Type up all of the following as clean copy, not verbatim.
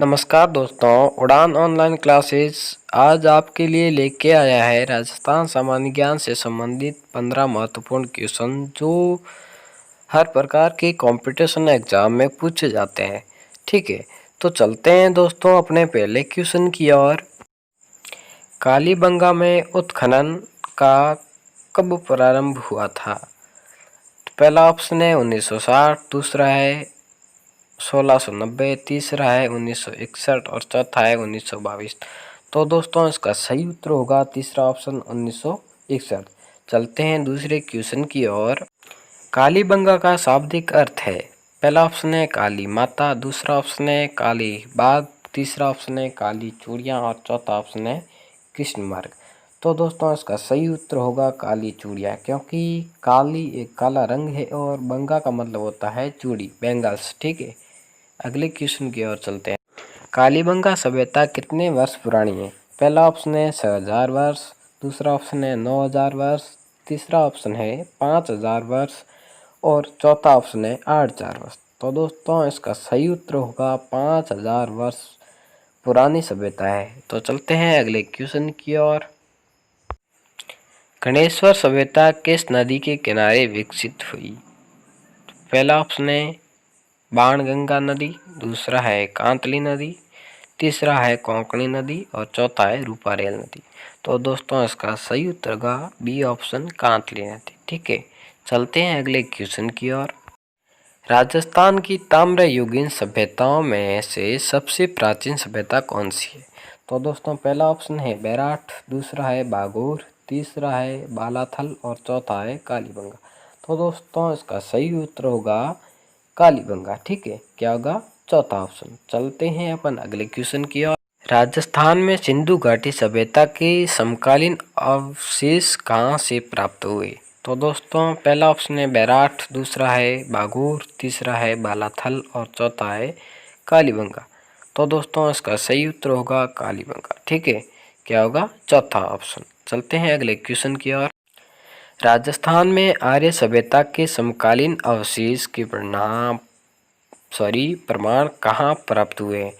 नमस्कार दोस्तों, उड़ान ऑनलाइन क्लासेस आज आपके लिए लेके आया है राजस्थान सामान्य ज्ञान से संबंधित 15 महत्वपूर्ण क्वेश्चन जो हर प्रकार के कंपटीशन एग्जाम में पूछे जाते हैं। ठीक है, तो चलते हैं दोस्तों अपने पहले क्वेश्चन की ओर। कालीबंगा में उत्खनन का कब प्रारंभ हुआ था? तो पहला ऑप्शन है 1960, दूसरा है 1690, तीसरा है 1961 और चौथा है 1922। तो दोस्तों इसका सही उत्तर होगा तीसरा ऑप्शन 1961। चलते हैं दूसरे क्वेश्चन की ओर। कालीबंगा का शाब्दिक अर्थ है? पहला ऑप्शन है काली माता, दूसरा ऑप्शन है काली बाग, तीसरा ऑप्शन है काली चूड़ियाँ और चौथा ऑप्शन है कृष्ण मार्ग। तो दोस्तों इसका सही उत्तर होगा काली चूड़ियाँ, क्योंकि काली एक काला रंग है और बंगा का मतलब होता है चूड़ी, बैंगल्स। ठीक है, अगले क्वेश्चन की ओर चलते हैं। कालीबंगा सभ्यता कितने वर्ष पुरानी है? पहला ऑप्शन है 6000 वर्ष, दूसरा ऑप्शन है 9000 वर्ष, तीसरा ऑप्शन है 5000 वर्ष और चौथा ऑप्शन है 8000 वर्ष। तो दोस्तों इसका सही उत्तर होगा 5000 वर्ष पुरानी सभ्यता है। तो चलते हैं अगले क्वेश्चन की ओर। गणेश्वर सभ्यता किस नदी के किनारे विकसित हुई? पहला ऑप्शन है बाणगंगा नदी, दूसरा है कांतली नदी, तीसरा है कोंकणी नदी और चौथा है रूपारेल नदी। तो दोस्तों इसका सही उत्तर होगा बी ऑप्शन कांतली नदी। ठीक है, चलते हैं अगले क्वेश्चन की ओर। राजस्थान की ताम्रयुगीन सभ्यताओं में से सबसे प्राचीन सभ्यता कौन सी है? तो दोस्तों पहला ऑप्शन है बैराठ, दूसरा है बागोर, तीसरा है बालाथल और चौथा है कालीबंगा। तो दोस्तों इसका सही उत्तर होगा कालीबंगा। ठीक है, क्या होगा? चौथा ऑप्शन। चलते हैं अपन अगले क्वेश्चन की ओर। राजस्थान में सिंधु घाटी सभ्यता के समकालीन अवशेष कहाँ से प्राप्त हुए? तो दोस्तों पहला ऑप्शन है बैराठ, दूसरा है बागोर, तीसरा है बालाथल और चौथा है कालीबंगा। तो दोस्तों इसका सही उत्तर होगा कालीबंगा। ठीक है, क्या होगा? चौथा ऑप्शन। चलते हैं अगले क्वेश्चन की ओर। राजस्थान में आर्य सभ्यता के समकालीन अवशेष के प्रमाण कहाँ प्राप्त हुए?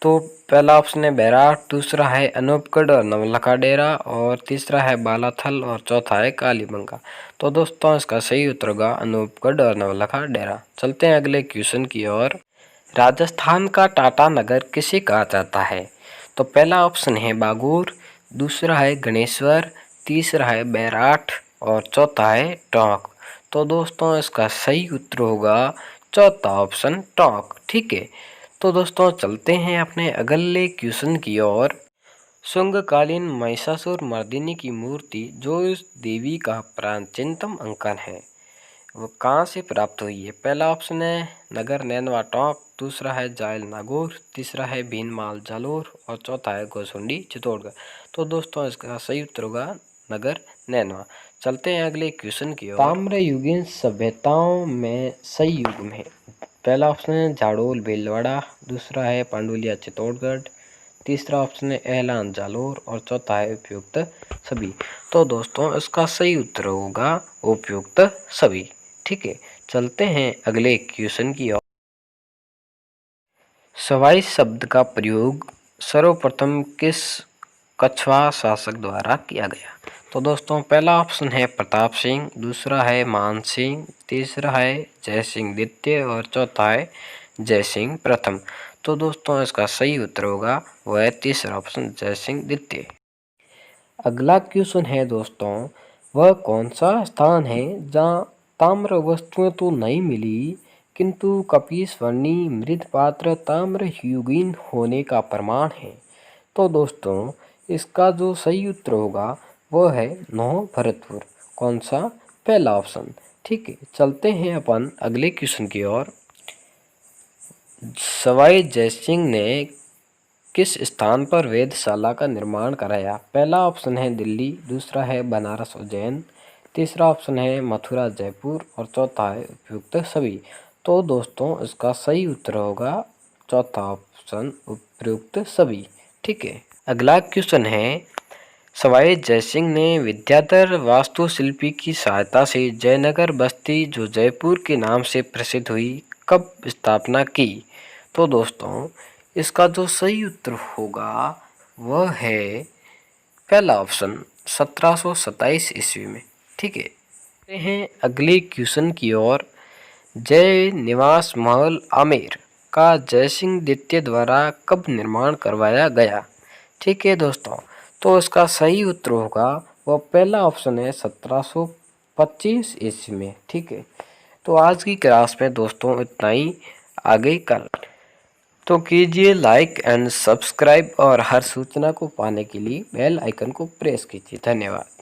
तो पहला ऑप्शन है बैराठ, दूसरा है अनूपगढ़ और नवलखा डेरा और तीसरा है बालाथल और चौथा है कालीबंगा। तो दोस्तों इसका सही उत्तर होगा अनूपगढ़ और नवलखा डेरा। चलते हैं अगले क्वेश्चन की ओर। राजस्थान का टाटा नगर किसे कहा जाता है? तो पहला ऑप्शन है बागोर, दूसरा है गणेश्वर, तीसरा है बैराठ और चौथा है टोंक। तो दोस्तों इसका सही उत्तर होगा चौथा ऑप्शन टोंक। ठीक है, तो दोस्तों चलते हैं अपने अगले क्वेश्चन की ओर। शुंगकालीन महिषासुर मर्दिनी की मूर्ति जो इस देवी का प्राचीनतम अंकन है वो कहाँ से प्राप्त हुई है? पहला ऑप्शन है नगर नैनवा टोंक, दूसरा है जायल नागौर, तीसरा है भीनमाल जालोर और चौथा है गोसुंडी चित्तौड़गढ़। तो दोस्तों इसका सही उत्तर होगा नगर नैनवा। चलते हैं अगले क्वेश्चन की ओर। ताम्रयुगीन सभ्यताओं में सही युग में पहला ऑप्शन है झाड़ोल भीलवाड़ा, दूसरा है पांडुलिया चित्तौड़गढ़, तीसरा ऑप्शन है एलान जालोर और चौथा है उपयुक्त सभी। तो दोस्तों इसका सही उत्तर होगा उपयुक्त सभी। ठीक है, चलते हैं अगले क्वेश्चन की ओर। सवाई शब्द का प्रयोग सर्वप्रथम किस कछवा शासक द्वारा किया गया? तो दोस्तों पहला ऑप्शन है प्रताप सिंह, दूसरा है मान सिंह, तीसरा है जय सिंह द्वितीय और चौथा है जय सिंह प्रथम। तो दोस्तों इसका सही उत्तर होगा वह तीसरा ऑप्शन जय सिंह द्वितीय। अगला क्वेश्चन है दोस्तों, वह कौन सा स्थान है जहाँ ताम्र वस्तुएं तो नहीं मिली किंतु कपीसवर्णी मृदपात्र ताम्रयुगीन होने का प्रमाण है? तो दोस्तों इसका जो सही उत्तर होगा वह है नौ भरतपुर। कौन सा? पहला ऑप्शन। ठीक है, चलते हैं अपन अगले क्वेश्चन की ओर। सवाई जयसिंह ने किस स्थान पर वेधशाला का निर्माण कराया? पहला ऑप्शन है दिल्ली, दूसरा है बनारस उज्जैन, तीसरा ऑप्शन है मथुरा जयपुर और चौथा है उपयुक्त सभी। तो दोस्तों इसका सही उत्तर होगा चौथा ऑप्शन उपयुक्त सभी। ठीक है, अगला क्वेश्चन है सवाई जयसिंह ने विद्याधर वास्तुशिल्पी की सहायता से जयनगर बस्ती जो जयपुर के नाम से प्रसिद्ध हुई कब स्थापना की? तो दोस्तों इसका जो सही उत्तर होगा वह है पहला ऑप्शन 1727 ईस्वी में। ठीक है, हैं अगले क्वेश्चन की ओर। जय निवास महल आमेर का जयसिंह द्वितीय द्वारा कब निर्माण करवाया गया? ठीक है दोस्तों, तो इसका सही उत्तर होगा वह पहला ऑप्शन है 1725 ईस्वी में। ठीक है, तो आज की क्लास में दोस्तों इतना ही, आगे कल तो कीजिए लाइक एंड सब्सक्राइब और हर सूचना को पाने के लिए बेल आइकन को प्रेस कीजिए। धन्यवाद।